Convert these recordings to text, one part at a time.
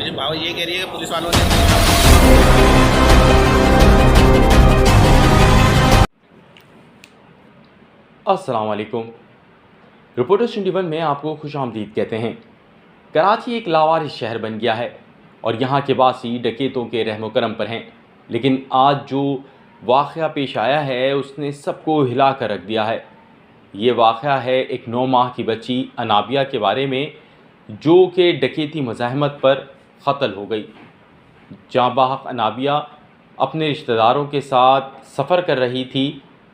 मेरी भाव ये कह रही है कि पुलिस वालों ने अस्सलाम वालेकुम। रिपोर्टर्स 21 में आपको खुशामदीद कहते हैं। कराची एक लावारिस शहर बन गया है और यहाँ के वासी डकैतों के रहमो करम पर हैं, लेकिन आज जो वाक़या पेश आया है उसने सबको हिला कर रख दिया है। ये वाक़या है एक 9 माह की बच्ची अनाबिया के बारे में, जो कि डकैती मज़ाहमत पर क़त्ल हो गई। जाँबाहक अनाबिया अपने रिश्तेदारों के साथ सफ़र कर रही थी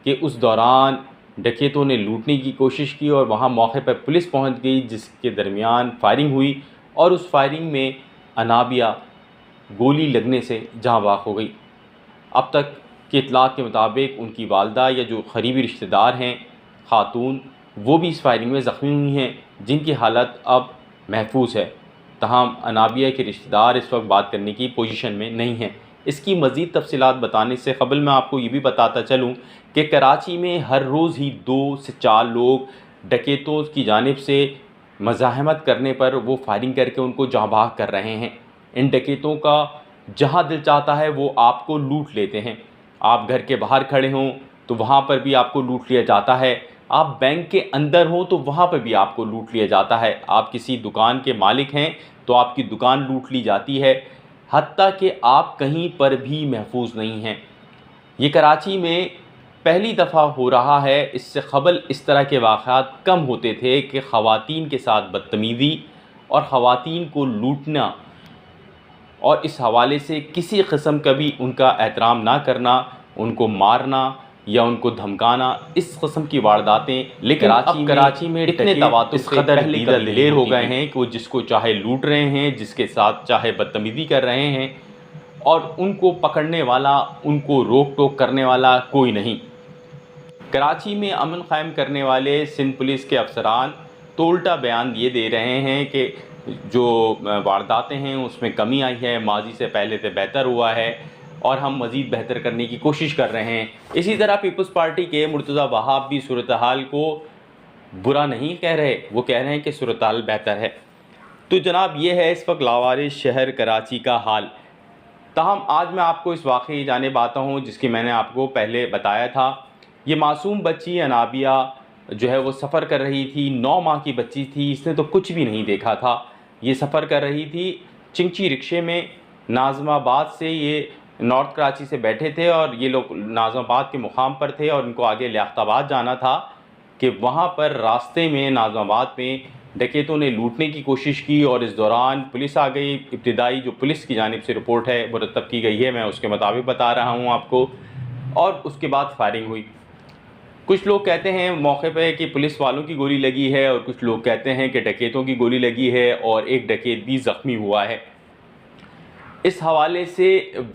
कि उस दौरान डकैतों ने लूटने की कोशिश की और वहाँ मौके पर पुलिस पहुँच गई, जिसके दरमियान फायरिंग हुई और उस फायरिंग में अनाबिया गोली लगने से जाँ बाहक हो गई। अब तक के इत्तलात के मुताबिक उनकी वालदा या जो करीबी रिश्तेदार हैं खातून, वो भी इस फायरिंग में ज़ख्मी हुई हैं, जिनकी हालत अब महफूज है। तमाम अनाबिया के रिश्तेदार इस वक्त बात करने की पोजीशन में नहीं हैं। इसकी मज़ीद तफसीलात बताने से कबल मैं आपको ये भी बताता चलूँ कि कराची में हर रोज़ ही 2 से 4 लोग डकैतों की जानिब से मज़ाहमत करने पर वो फायरिंग करके उनको जाँ बाहक कर रहे हैं। इन डकैतों का जहाँ दिल चाहता है वो आपको लूट लेते हैं। आप घर के बाहर खड़े हों तो वहाँ पर भी आपको लूट लिया जाता है। आप बैंक के अंदर हों तो वहाँ पर भी आपको लूट लिया जाता है। आप किसी दुकान के मालिक हैं तो आपकी दुकान लूट ली जाती है, हत्ता कि आप कहीं पर भी महफूज नहीं हैं। ये कराची में पहली दफ़ा हो रहा है। इससे क़बल इस तरह के वाक़यात कम होते थे कि ख़वातीन के साथ बदतमीज़ी और ख़वातीन को लूटना और इस हवाले से किसी किस्म का भी उनका एहतराम ना करना, उनको मारना या उनको धमकाना, इस किस्म की वारदातें। लेकिन अब कराची में इतने तवातुर इस कदर दिलेर हो गए हैं कि वो जिसको चाहे लूट रहे हैं, जिसके साथ चाहे बदतमीज़ी कर रहे हैं और उनको पकड़ने वाला, उनको रोक टोक करने वाला कोई नहीं। कराची में अमन कायम करने वाले सिंध पुलिस के अफसरान तो उल्टा बयान ये दे रहे हैं कि जो वारदातें हैं उसमें कमी आई है, माजी से पहले से बेहतर हुआ है और हम मज़ीद बेहतर करने की कोशिश कर रहे हैं। इसी तरह पीपल्स पार्टी के मुर्तज़ा वहाब भी सूरत हाल को बुरा नहीं कह रहे, वो कह रहे हैं कि सूरत हाल बेहतर है। तो जनाब, ये है इस वक्त लावारिस शहर कराची का हाल। ताहम आज मैं आपको इस वाक़े की जानिब आता हूँ जिसकी मैंने आपको पहले बताया था। ये मासूम बच्ची अनाबिया जो है वो सफ़र कर रही थी, 9 माह की बच्ची थी, इसने तो कुछ भी नहीं देखा था। ये सफ़र कर रही थी चिंची रिक्शे में, नाज़माबाद से ये नॉर्थ कराची से बैठे थे और ये लोग नाज़माबाद के मुकाम पर थे और इनको आगे लियाकताबाद जाना था कि वहाँ पर रास्ते में नाज़माबाद में डकैतों ने लूटने की कोशिश की और इस दौरान पुलिस आ गई। इब्तिदाई जो पुलिस की जानिब से रिपोर्ट है मुरतब की गई है, मैं उसके मुताबिक बता रहा हूँ आपको, और उसके बाद फायरिंग हुई। कुछ लोग कहते हैं मौके पे कि पुलिस वालों की गोली लगी है और कुछ लोग कहते हैं कि डकैतों की गोली लगी है और एक डकैत भी ज़ख्मी हुआ है। इस हवाले से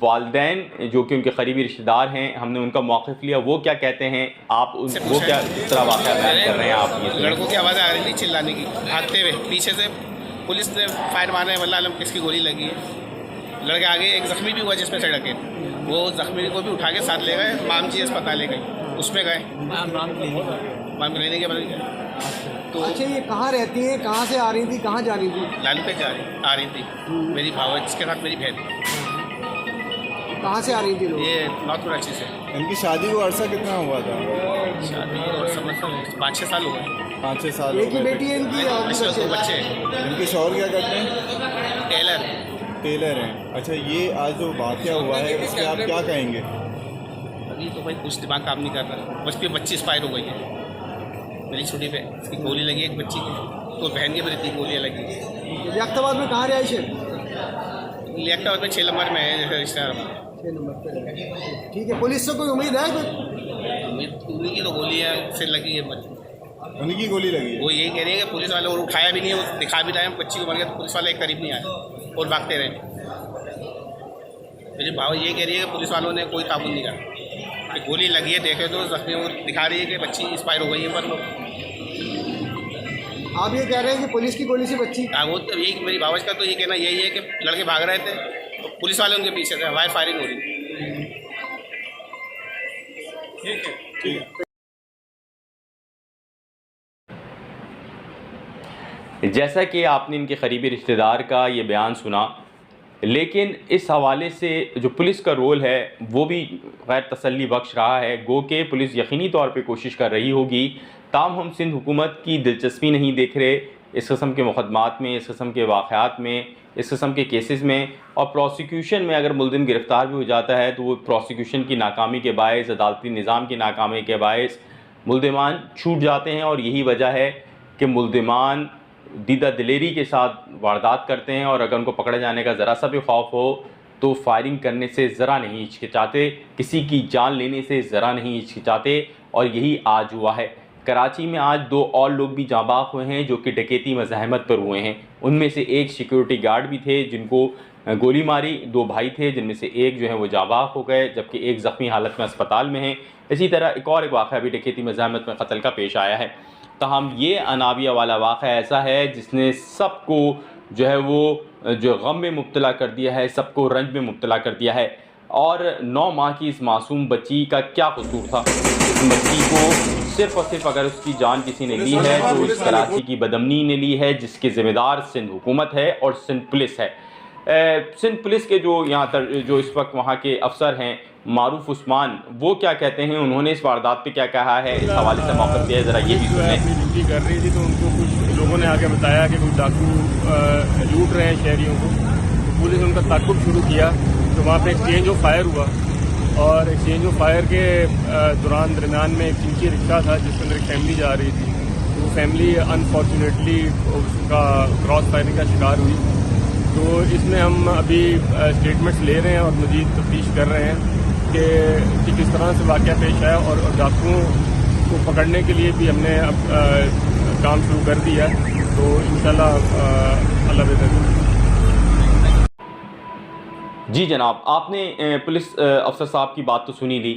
वालिदैन जो कि उनके करीबी रिश्तेदार हैं, हमने उनका मौक़िफ़ लिया। वो क्या कहते हैं, आप वो क्या इस तरह वाक़या बयान कर रहे हैं आप ये? लड़कों की आवाज़ आ रही थी चिल्लाने की, भागते हुए पीछे से पुलिस ने फायर मारने वल्लाह आलम किसकी गोली लगी है। लड़के आगे एक ज़ख्मी भी हुआ जिसमें से डकैत, वो ज़ख्मी को भी उठा के साथ ले गए, मामजी अस्पताल ले गए, उसमें गए माम क्लिनिक के बदल। तो अच्छा, ये कहाँ रहती हैं, कहाँ से आ रही थी, कहाँ जा रही थी? लालू पे आ रही थी मेरी भाव, जिसके साथ मेरी बहन। कहाँ से आ रही थी लोग? ये नॉर्थ कराची से। इनकी शादी को अरसा कितना हुआ था? शादी और समझ 5-6 साल हो गए। 5-6 साल। एक ही बेटी है इनकी और भी दो बच्चे। इनके शौहर क्या करते हैं? टेलर हैं। अच्छा, ये आज जो वाक़या हुआ है इस पर आप क्या कहेंगे? अभी तो भाई कुछ दिमाग काम नहीं कर रहा। बस पे बच्ची एक्सपायर हो गई है मेरी छोटी पे, इसकी गोली लगी एक बच्ची की, तो बहन के भी 3 गोलियाँ लगी। लियाकताबाद में कहाँ रहाइश है? लियाकताबाद में 6 नंबर में है रिश्तेदार। 6 नंबर पे। ठीक है, पुलिस से कोई उम्मीद है? उन्हीं की तो गोलियाँ से लगी है बच्ची, उनकी गोली लगी है। वो यही कह रही है कि पुलिस वाले, और उठाया भी नहीं है, वो दिखा भी रहे हैं बच्ची को मर गया, तो पुलिस वाले एक करीब नहीं आए और भागते रहे। मेरी भाव ये कह रही है कि पुलिस वालों ने कोई ताबून नहीं करा कि गोली लगी है, देखे तो जख्मी, वो दिखा रही है कि बच्ची एक्सपायर हो गई है। पर लोग आप ये कह रहे हैं कि पुलिस की गोली से बच्ची? वो तो यही मेरी भावज का तो ये कहना यही है कि लड़के भाग रहे थे तो पुलिस वाले उनके पीछे थे, हवाई फायरिंग हो रही। ठीक है। जैसा कि आपने इनके करीबी रिश्तेदार का ये बयान सुना लेकिन इस हवाले से जो पुलिस का रोल है वो भी गैर तसल्ली बख्श रहा है। गो के पुलिस यकीनी तौर पे कोशिश कर रही होगी, ताहम हम सिंध हुकूमत की दिलचस्पी नहीं देख रहे इस किस्म के मुकदमात में, इस किस्म के वाक़यात में, इस किस्म के केसेस में। और प्रोसिक्यूशन में अगर मुल्ज़िम गिरफ़्तार भी हो जाता है तो वो प्रोसिक्यूशन की नाकामी के बायस, अदालती निज़ाम की नाकामी के बायस मुल्ज़िमान छूट जाते हैं। और यही वजह है कि मुल्ज़िमान दीदा दिलेरी के साथ वारदात करते हैं, और अगर उनको पकड़े जाने का ज़रा सा भी खौफ हो तो फायरिंग करने से ज़रा नहीं हिचकिचाते, किसी की जान लेने से ज़रा नहीं हिचकिचाते। और यही आज हुआ है। कराची में आज 2 और लोग भी जाँ बाख हुए हैं जो कि डकैती मज़ाहमत पर हुए हैं। उनमें से एक सिक्योरिटी गार्ड भी थे जिनको गोली मारी, 2 भाई थे जिनमें से एक जो है वो जाँ बाख हो गए, जबकि एक ज़ख्मी हालत में अस्पताल में है। इसी तरह एक वाक़या भी डकैती मज़ाहमत में कत्ल का पेश आया है। तहम ये अनाबिया वाला वाक़या ऐसा है जिसने सबको जो है वो जो गम में मुब्तला कर दिया है, सबको रंज में मुब्तला कर दिया है। और 9 माह की इस मासूम बच्ची का क्या कसूर था? इस बच्ची को सिर्फ़ और सिर्फ अगर उसकी जान किसी ने ली है तो इस कराची की बदअमनी ने ली है, जिसके ज़िम्मेदार सिंध हुकूमत है और सिंध पुलिस है। सिंध पुलिस के जो यहाँ पर जो इस वक्त वहाँ के अफसर हैं मारूफ उस्मान, वो क्या कहते हैं, उन्होंने इस वारदात पे क्या कहा है, इस हवाले से मौक़िफ़ दिया है, ज़रा ये भी सुनें। अपनी ड्यूटी कर रही थी तो उनको कुछ लोगों ने आके बताया कि कुछ डाकू लूट रहे हैं शहरियों को, तो पुलिस ने उनका ताक़ुब शुरू किया। तो वहाँ पे एक्सचेंज ऑफ फायर हुआ, और एक्सचेंज ऑफ फायर के दरमियान में एक चिंकी रिक्शा था जिसके अंदर एक फैमिली जा रही थी। तो वो फैमिली अनफॉर्चुनेटली उसका क्रॉस फायरिंग का शिकार हुई। तो इसमें हम अभी स्टेटमेंट्स ले रहे हैं और मज़ीद तफ्तीश कर रहे हैं कि किस तरह से वाक़या पेश आया, और डाकुओं को पकड़ने के लिए भी हमने अब काम शुरू कर दिया। तो इंशाल्लाह अल्लाह बेहतर। जी जनाब, आपने पुलिस अफसर साहब की बात तो सुनी ली।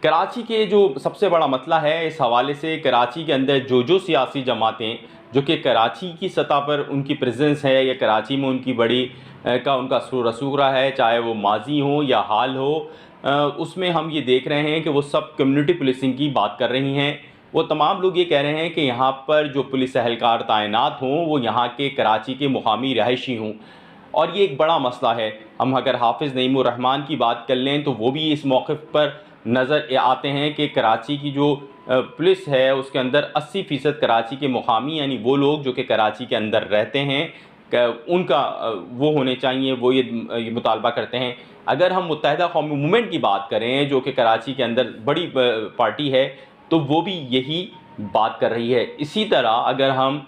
कराची के जो सबसे बड़ा मसला है इस हवाले से, कराची के अंदर जो सियासी जमातें जो कि कराची की सतह पर उनकी प्रेजेंस है या कराची में उनकी बड़ी उनका रसूख रहा है, चाहे वो माजी हो या हाल हो, उसमें हम ये देख रहे हैं कि वो सब कम्युनिटी पुलिसिंग की बात कर रही हैं। वो तमाम लोग ये कह रहे हैं कि यहाँ पर जो पुलिस एहलकार तैनात हों वो यहाँ के कराची के मुकामी रहायशी हों, और ये एक बड़ा मसला है। हम अगर हाफिज़ नईमुर रहमान की बात कर लें तो वो भी इस मौक़िफ़ पर नज़र आते हैं कि कराची की जो पुलिस है उसके अंदर 80% कराची के मुकामी, यानी वो लोग जो कि कराची के अंदर रहते हैं, उनका वो होने चाहिए, वो ये मुतालबा करते हैं। अगर हम मुत्तहिदा कौमी मूवमेंट की बात करें जो कि कराची के अंदर बड़ी पार्टी है, तो वो भी यही बात कर रही है। इसी तरह अगर हम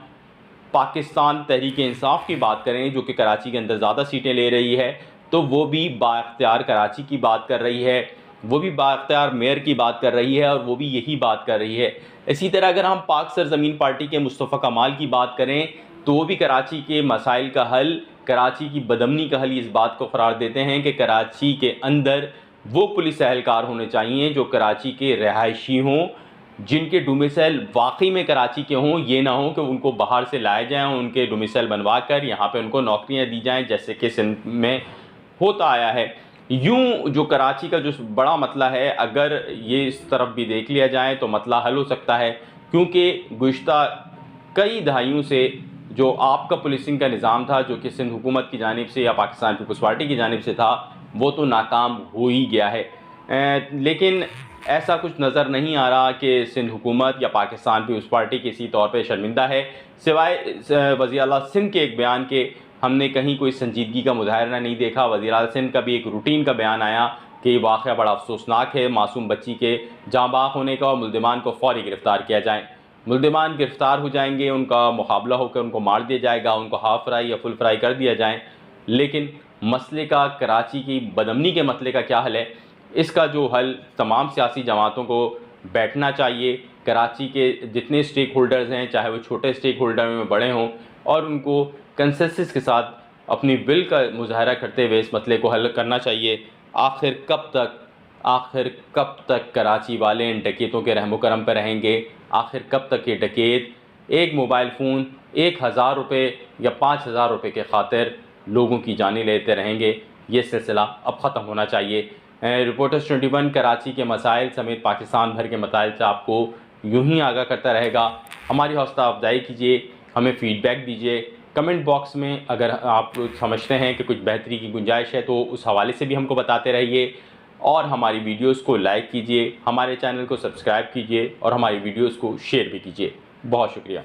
पाकिस्तान तहरीक इंसाफ की बात करें जो कि कराची के अंदर ज़्यादा सीटें ले रही है, तो वो भी बाख्तियार कराची की बात कर रही है, वो भी बाख्तियार मेयर की बात कर रही है, और वो भी यही बात कर रही है। इसी तरह अगर हम पाक सरजमीन पार्टी के मुस्तफ़ा कमाल की बात करें तो वो भी कराची के मसाइल का हल, कराची की बदअमनी का हल इस बात को करार देते हैं कि कराची के अंदर वो पुलिस एहलकार होने चाहिए जो कराची के रहायशी हों, जिनके डोमिसाइल वाकई में कराची के हों। ये ना हो कि उनको बाहर से लाए जाएँ, उनके डोमिसाइल बनवा कर यहाँ पे उनको नौकरियाँ दी जाएँ, जैसे कि सिंध में होता आया है। यूँ जो कराची का जो बड़ा मसला है, अगर ये इस तरफ भी देख लिया जाए तो मसला हल हो सकता है, क्योंकि गुज़िश्ता कई दहाइयों से जो आपका पुलिसिंग का निज़ाम था जो कि सिंध हुकूमत की जानिब से या पाकिस्तान पीपल्स पार्टी की जानिब से था, वो तो नाकाम हो ही गया है। लेकिन ऐसा कुछ नज़र नहीं आ रहा कि सिंध हुकूमत या पाकिस्तान पीपल्स पार्टी किसी तौर पे शर्मिंदा है, सिवाय वज़ीर आला सिंध के एक बयान के हमने कहीं कोई संजीदगी का मुजाहरा नहीं देखा। वज़ीर आला सिंध का भी एक रूटीन का बयान आया कि ये वाक़या बड़ा अफसोसनाक है मासूम बच्ची के जाँ बाख होने का, और मुल्ज़िमान को फ़ौरी गिरफ़्तार किया जाए। मुल्ज़िमान गिरफ़्तार हो जाएंगे, उनका मुकाबला होकर उनको मार दिया जाएगा, उनको हाफ़ फ्राई या फुल फ्राई कर दिया जाए। लेकिन मसले का, कराची की बदअमनी के मसले का क्या हल है? इसका जो हल तमाम सियासी जमातों को बैठना चाहिए, कराची के जितने स्टेक होल्डर्स हैं, चाहे वो छोटे स्टेक होल्डर में बड़े हों, और उनको कंसेंसस के साथ अपनी विल का मुजाहरा करते हुए इस मसले को हल करना चाहिए। आखिर कब तक कराची वाले इन डकैतों के रहमो करम पर रहेंगे? आखिर कब तक ये डकैत एक मोबाइल फ़ोन 1000 रुपये या 5000 रुपये के खातिर लोगों की जानें लेते रहेंगे? ये सिलसिला अब ख़त्म होना चाहिए। रिपोर्टर्स 21 कराची के मसाइल समेत पाकिस्तान भर के मसाइल से आपको यूँ ही आगाह करता रहेगा। हमारी हौसला अफजाई कीजिए, हमें फ़ीडबैक दीजिए, कमेंट बॉक्स में अगर आप समझते हैं कि कुछ बेहतरी की गुंजाइश है तो उस हवाले से भी हमको बताते रहिए, और हमारी वीडियोस को लाइक कीजिए, हमारे चैनल को सब्सक्राइब कीजिए और हमारी वीडियोस को शेयर भी कीजिए। बहुत शुक्रिया।